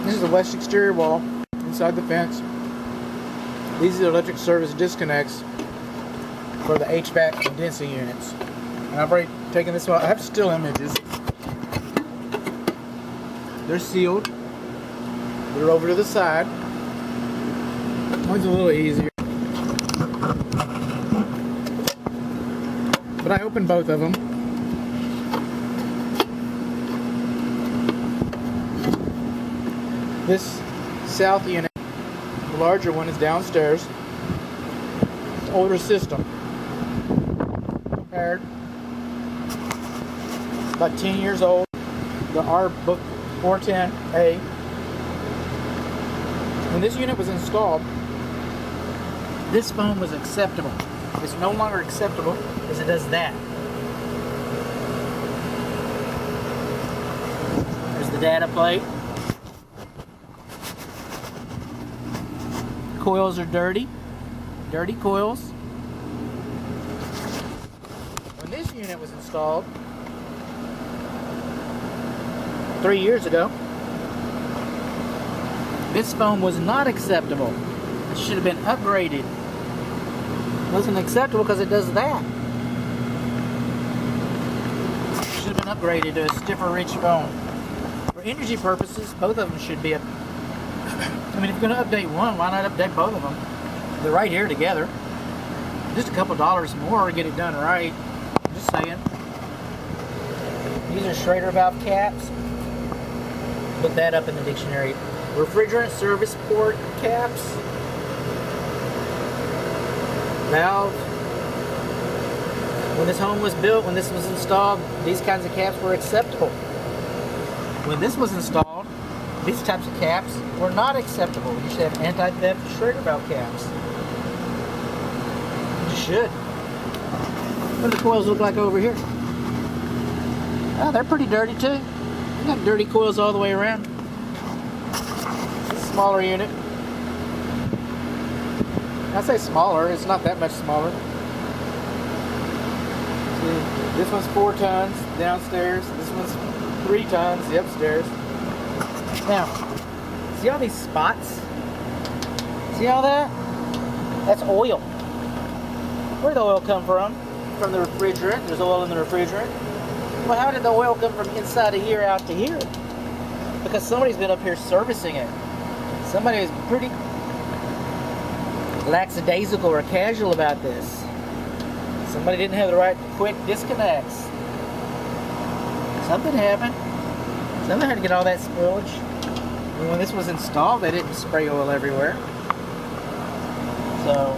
This is the west exterior wall inside the fence. These are the electric service disconnects for the HVAC condensing units. And I've already taken this one. I have still images. They're sealed. They're over to the side. One's a little easier. But I opened both of them. This south unit, the larger one, is downstairs. It's an older system. Repaired. It's about 10 years old. The R book 410A. When this unit was installed, this foam was acceptable. It's no longer acceptable because it does that. There's the data plate. Coils are dirty. Dirty coils. When this unit was installed 3 years ago, this foam was not acceptable. It should have been upgraded. It wasn't acceptable because it does that. It should have been upgraded to a stiffer, rich foam. For energy purposes, both of them should be I mean, if you're going to update one, why not update both of them? They're right here together. Just a couple dollars more to get it done right. Just saying. These are Schrader valve caps. Look that up in the dictionary. Refrigerant service port caps. Valve. When this home was built, when this was installed, these kinds of caps were acceptable. When this was installed, these types of caps were not acceptable. You should have anti-theft Schrader valve caps. You should. What do the coils look like over here? Oh, they're pretty dirty too. You got dirty coils all the way around. It's a smaller unit. I say smaller, it's not that much smaller. See, this one's 4 tons downstairs. This one's 3 tons, the upstairs. Now, see all these spots? See all that? That's oil. Where did the oil come from? From the refrigerant. There's oil in the refrigerant. Well, how did the oil come from inside of here out to here? Because somebody's been up here servicing it. Somebody is pretty lackadaisical or casual about this. Somebody didn't have the right quick disconnects. Something happened. Somebody had to get all that spillage. And when this was installed, they didn't spray oil everywhere. So